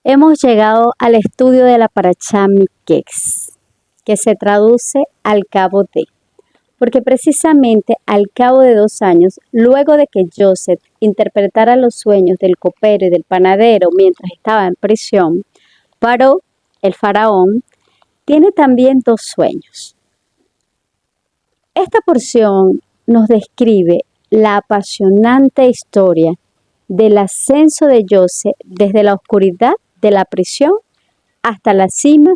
Hemos llegado al estudio de la Parashá Miketz, que se traduce al cabo de, porque precisamente al cabo de 2 años, luego de que Joseph interpretara los sueños del copero y del panadero mientras estaba en prisión, Paró, el faraón, tiene también 2 sueños. Esta porción nos describe la apasionante historia del ascenso de Joseph desde la oscuridad de la prisión hasta la cima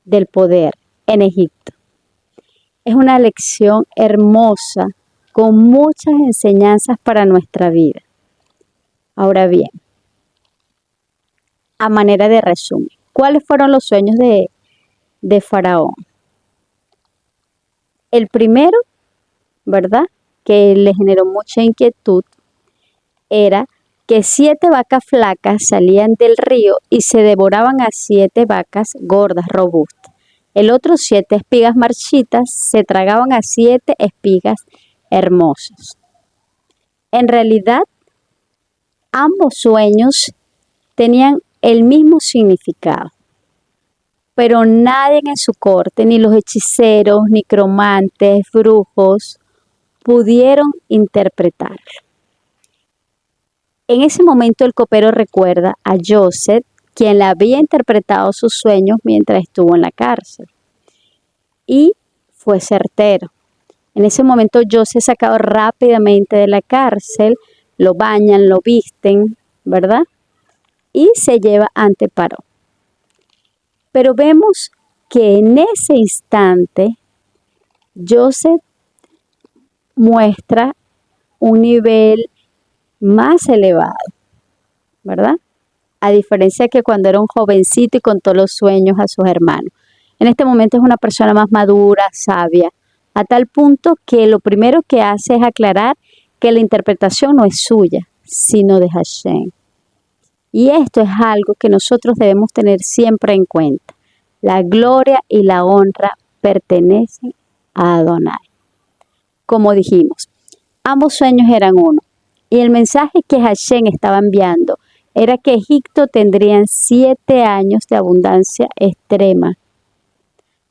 del poder en Egipto. Es una lección hermosa con muchas enseñanzas para nuestra vida. Ahora bien, a manera de resumen, ¿cuáles fueron los sueños de Faraón? El primero, ¿verdad?, que le generó mucha inquietud, era que 7 vacas flacas salían del río y se devoraban a 7 vacas gordas, robustas. El otro 7 espigas marchitas se tragaban a 7 espigas hermosas. En realidad, ambos sueños tenían el mismo significado, pero nadie en su corte, ni los hechiceros, ni cromantes, brujos, pudieron interpretarlo. En ese momento el copero recuerda a Joseph, quien le había interpretado sus sueños mientras estuvo en la cárcel. Y fue certero. En ese momento Joseph es sacado rápidamente de la cárcel, lo bañan, lo visten, ¿verdad? Y se lleva ante Paró. Pero vemos que en ese instante Joseph muestra un nivel más elevado, ¿verdad? A diferencia que cuando era un jovencito y contó los sueños a sus hermanos. En este momento es una persona más madura, sabia, a tal punto que lo primero que hace es aclarar que la interpretación no es suya, sino de Hashem. Y esto es algo que nosotros debemos tener siempre en cuenta. La gloria y la honra pertenecen a Adonai. Como dijimos, ambos sueños eran uno. Y el mensaje que Hashem estaba enviando era que Egipto tendría 7 años de abundancia extrema,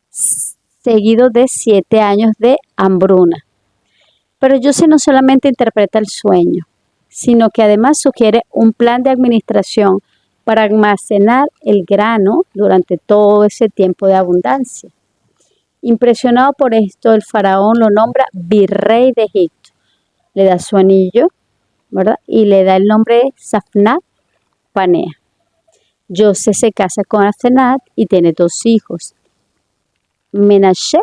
seguido de 7 años de hambruna. Pero Joseph no solamente interpreta el sueño, sino que además sugiere un plan de administración para almacenar el grano durante todo ese tiempo de abundancia. Impresionado por esto, el faraón lo nombra virrey de Egipto. Le da su anillo, ¿verdad? Y le da el nombre de Safnat Panea. Joseph se casa con Asenat y tiene 2 hijos, Menashe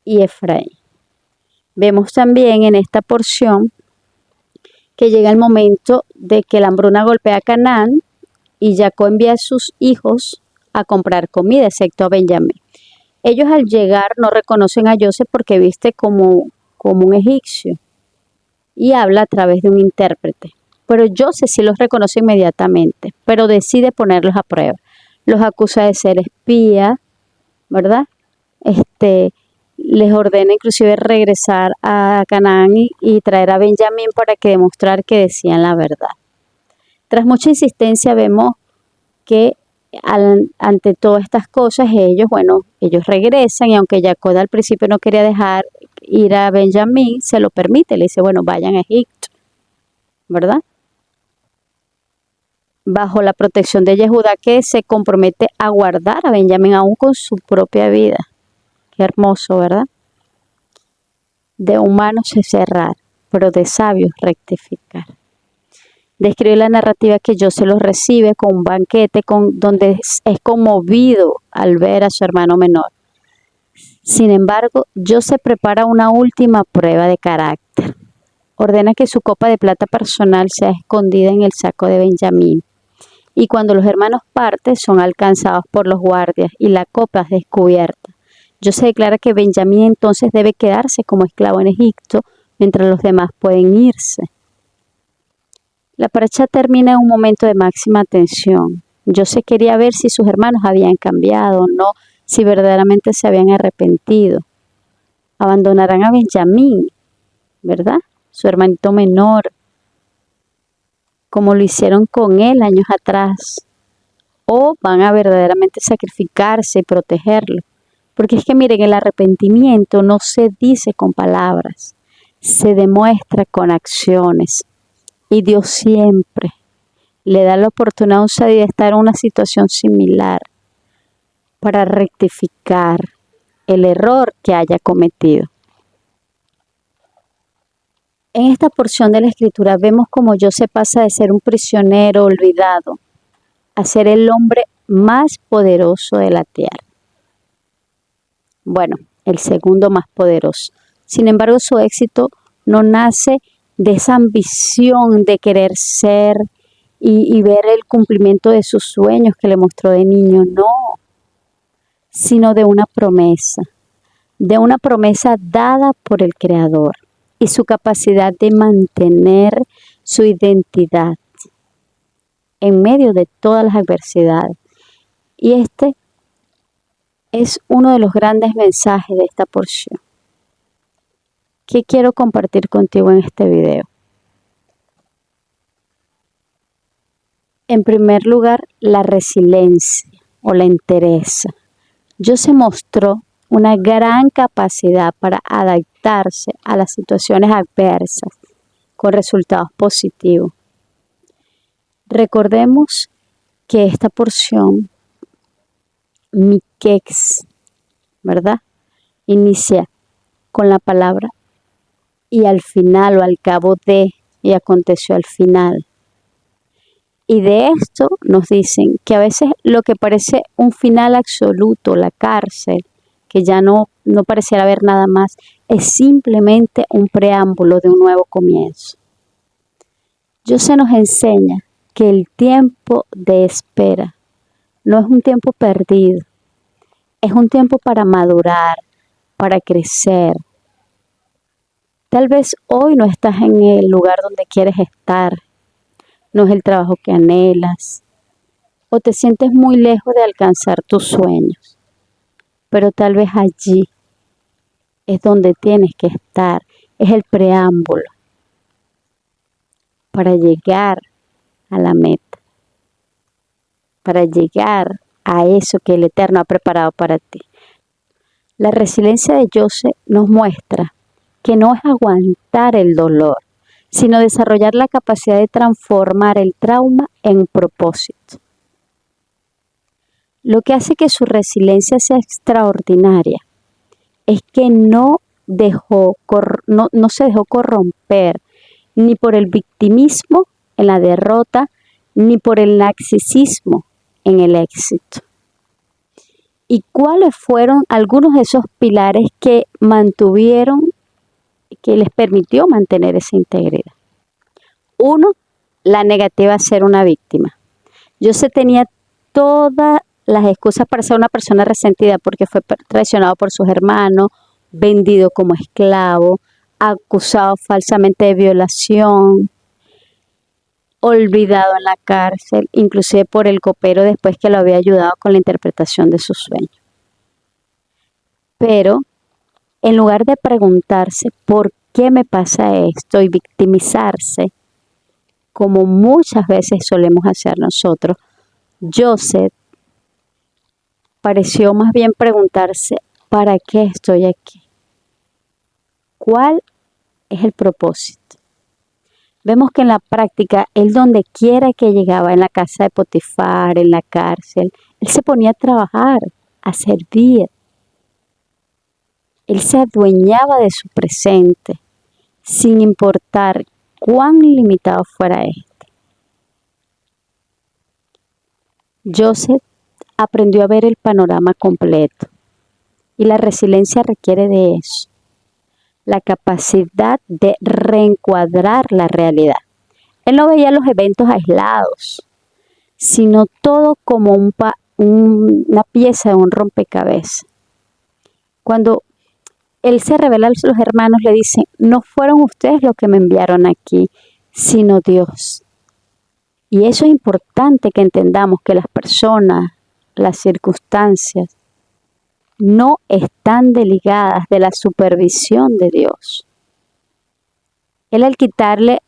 y Efraín. Vemos también en esta porción que llega el momento de que la hambruna golpea a Canaán y Jacob envía a sus hijos a comprar comida, excepto a Benjamín. Ellos al llegar no reconocen a Joseph porque viste como un egipcio y habla a través de un intérprete. Pero Joseph sí los reconoce inmediatamente, pero decide ponerlos a prueba. Los acusa de ser espía, ¿verdad? Les ordena inclusive regresar a Canaán y traer a Benjamín para que demostrar que decían la verdad. Tras mucha insistencia vemos que ante todas estas cosas ellos regresan, y aunque Jacob al principio no quería dejar ir a Benjamín, se lo permite, le dice, bueno, vayan a Egipto, ¿verdad? Bajo la protección de Yehudá, que se compromete a guardar a Benjamín aún con su propia vida. Qué hermoso, ¿verdad? De humanos es errar, pero de sabios rectificar. Describe la narrativa que Joseph los recibe con un banquete donde es conmovido al ver a su hermano menor. Sin embargo, Joseph prepara una última prueba de carácter. Ordena que su copa de plata personal sea escondida en el saco de Benjamín. Y cuando los hermanos parten, son alcanzados por los guardias y la copa es descubierta. Joseph declara que Benjamín entonces debe quedarse como esclavo en Egipto, mientras los demás pueden irse. La parashá termina en un momento de máxima tensión. Joseph quería ver si sus hermanos habían cambiado o no, si verdaderamente se habían arrepentido. Abandonarán a Benjamín, ¿verdad? Su hermanito menor, como lo hicieron con él años atrás, o van a verdaderamente sacrificarse y protegerlo. Porque es que miren, el arrepentimiento no se dice con palabras, se demuestra con acciones. Y Dios siempre le da la oportunidad a un sadí de estar en una situación similar para rectificar el error que haya cometido. En esta porción de la escritura vemos cómo José pasa de ser un prisionero olvidado a ser el hombre más poderoso de la tierra. Bueno, el segundo más poderoso. Sin embargo, su éxito no nace de esa ambición de querer ser y ver el cumplimiento de sus sueños que le mostró de niño, no, sino de una promesa dada por el Creador y su capacidad de mantener su identidad en medio de todas las adversidades. Y este es uno de los grandes mensajes de esta porción que quiero compartir contigo en este video. En primer lugar, la resiliencia o la entereza. José mostró una gran capacidad para adaptarse a las situaciones adversas con resultados positivos. Recordemos que esta porción, Miqueas, ¿verdad? Inicia con la palabra y al final o al cabo de, y aconteció al final. Y de esto nos dicen que a veces lo que parece un final absoluto, la cárcel, que ya no pareciera haber nada más, es simplemente un preámbulo de un nuevo comienzo. José nos enseña que el tiempo de espera no es un tiempo perdido, es un tiempo para madurar, para crecer. Tal vez hoy no estás en el lugar donde quieres estar, no es el trabajo que anhelas, o te sientes muy lejos de alcanzar tus sueños, pero tal vez allí es donde tienes que estar, es el preámbulo para llegar a la meta, para llegar a eso que el Eterno ha preparado para ti. La resiliencia de José nos muestra que no es aguantar el dolor, sino desarrollar la capacidad de transformar el trauma en propósito. Lo que hace que su resiliencia sea extraordinaria es que no se dejó corromper ni por el victimismo en la derrota, ni por el narcisismo en el éxito. ¿Y cuáles fueron algunos de esos pilares que les permitió mantener esa integridad? Uno, la negativa a ser una víctima. José tenía todas las excusas para ser una persona resentida porque fue traicionado por sus hermanos, vendido como esclavo, acusado falsamente de violación, olvidado en la cárcel, inclusive por el copero después que lo había ayudado con la interpretación de sus sueños. Pero en lugar de preguntarse por qué me pasa esto y victimizarse, como muchas veces solemos hacer nosotros, Joseph pareció más bien preguntarse, ¿para qué estoy aquí? ¿Cuál es el propósito? Vemos que en la práctica, él donde quiera que llegaba, en la casa de Potifar, en la cárcel, él se ponía a trabajar, a servir. Él se adueñaba de su presente, sin importar cuán limitado fuera este. Joseph aprendió a ver el panorama completo y la resiliencia requiere de eso, la capacidad de reencuadrar la realidad. Él no veía los eventos aislados, sino todo como una pieza de un rompecabezas. Cuando él se revela a los hermanos, le dicen, no fueron ustedes los que me enviaron aquí, sino Dios. Y eso es importante que entendamos, que las personas, las circunstancias, no están desligadas de la supervisión de Dios. Él, al quitarle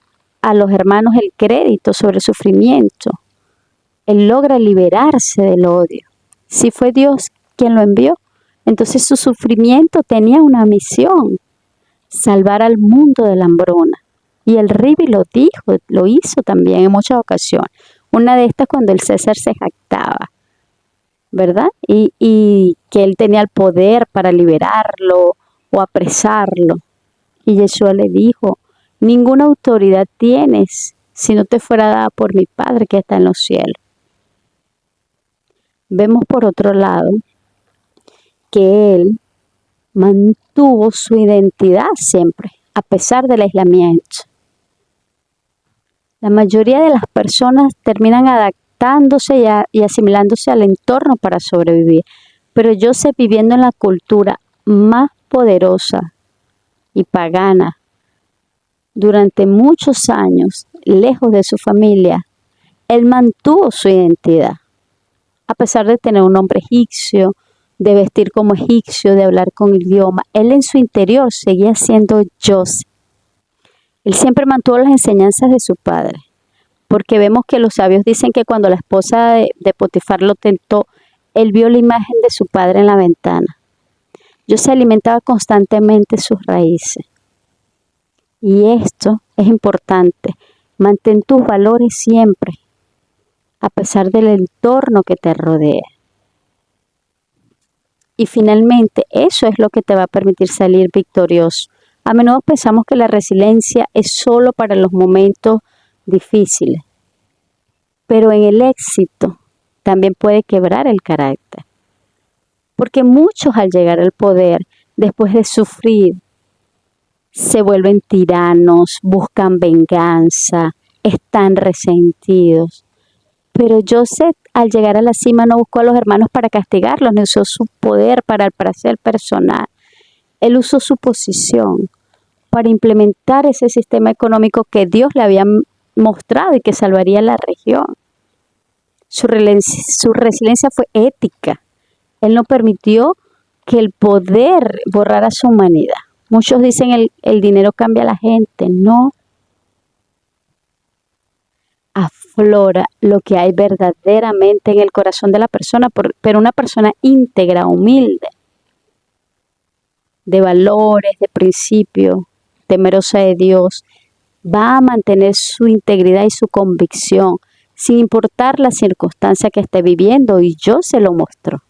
a los hermanos el crédito sobre el sufrimiento, Él logra liberarse del odio. Si fue Dios quien lo envió, entonces su sufrimiento tenía una misión: salvar al mundo de la hambruna. Y el Ribi lo dijo, lo hizo también en muchas ocasiones. Una de estas cuando el César se jactaba, ¿verdad? Y que él tenía el poder para liberarlo o apresarlo. Y Yeshua le dijo: ninguna autoridad tienes si no te fuera dada por mi Padre que está en los cielos. Vemos por otro lado que él mantuvo su identidad siempre, a pesar del aislamiento. La mayoría de las personas terminan adaptándose y asimilándose al entorno para sobrevivir, pero Joseph, viviendo en la cultura más poderosa y pagana durante muchos años, lejos de su familia, él mantuvo su identidad, a pesar de tener un nombre egipcio, de vestir como egipcio, de hablar con idioma. Él en su interior seguía siendo Joseph. Él siempre mantuvo las enseñanzas de su padre, porque vemos que los sabios dicen que cuando la esposa de Potifar lo tentó, él vio la imagen de su padre en la ventana. Joseph alimentaba constantemente sus raíces. Y esto es importante. Mantén tus valores siempre, a pesar del entorno que te rodea. Y finalmente, eso es lo que te va a permitir salir victorioso. A menudo pensamos que la resiliencia es solo para los momentos difíciles, pero en el éxito también puede quebrar el carácter. Porque muchos, al llegar al poder, después de sufrir, se vuelven tiranos, buscan venganza, están resentidos. Pero Joseph, al llegar a la cima, no buscó a los hermanos para castigarlos, ni usó su poder para el placer personal. Él usó su posición para implementar ese sistema económico que Dios le había mostrado y que salvaría la región. Su resiliencia fue ética. Él no permitió que el poder borrara su humanidad. Muchos dicen el dinero cambia a la gente. No. Aflora lo que hay verdaderamente en el corazón de la persona, pero una persona íntegra, humilde, de valores, de principios, temerosa de Dios, va a mantener su integridad y su convicción, sin importar la circunstancia que esté viviendo, y Dios se lo mostró,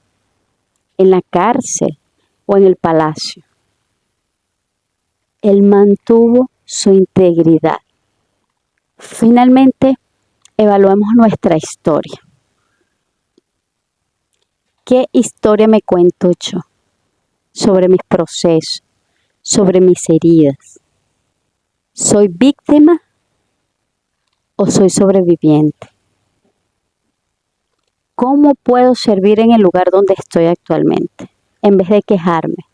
en la cárcel o en el palacio. Él mantuvo su integridad. Finalmente, evaluemos nuestra historia. ¿Qué historia me cuento yo sobre mis procesos, sobre mis heridas? ¿Soy víctima o soy sobreviviente? ¿Cómo puedo servir en el lugar donde estoy actualmente, en vez de quejarme?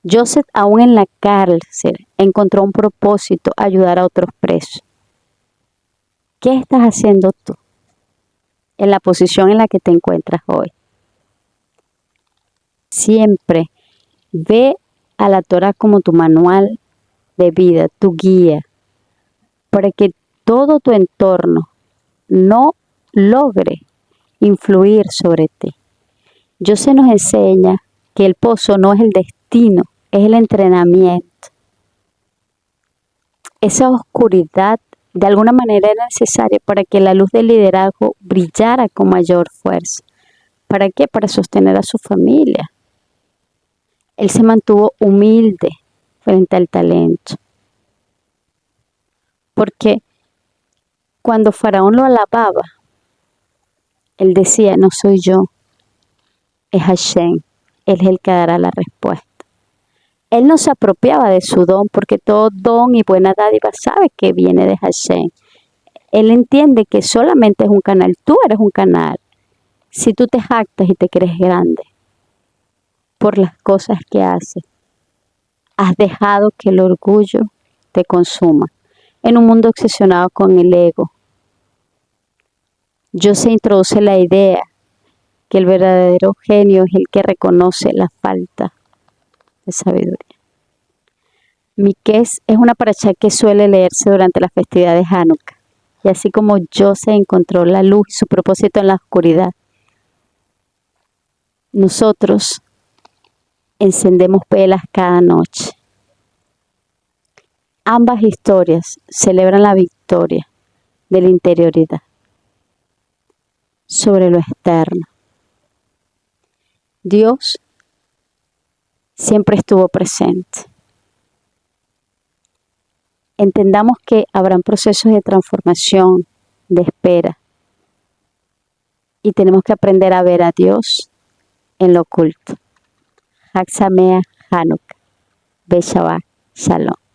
Joseph, aún en la cárcel, encontró un propósito: ayudar a otros presos. ¿Qué estás haciendo tú en la posición en la que te encuentras hoy? Siempre ve a la Torah como tu manual de vida, tu guía, para que todo tu entorno no logre influir sobre ti. Joseph nos enseña que el pozo no es el destino, es el entrenamiento. Esa oscuridad de alguna manera era necesaria para que la luz del liderazgo brillara con mayor fuerza. ¿Para qué? Para sostener a su familia. Él se mantuvo humilde frente al talento. Porque cuando Faraón lo alababa, él decía: no soy yo, es Hashem, él es el que dará la respuesta. Él no se apropiaba de su don, porque todo don y buena dádiva sabe que viene de Hashem. Él entiende que solamente es un canal, tú eres un canal. Si tú te jactas y te crees grande por las cosas que haces, has dejado que el orgullo te consuma en un mundo obsesionado con el ego. Se introduce la idea que el verdadero genio es el que reconoce la falta de sabiduría. Miqués es una parashá que suele leerse durante la festividad de Hanukkah. Y así como José encontró la luz y su propósito en la oscuridad, nosotros encendemos velas cada noche. Ambas historias celebran la victoria de la interioridad sobre lo externo. Dios siempre estuvo presente. Entendamos que habrán procesos de transformación, de espera, y tenemos que aprender a ver a Dios en lo oculto. Hag Sameach Hanukkah. Be Shabbat Shalom.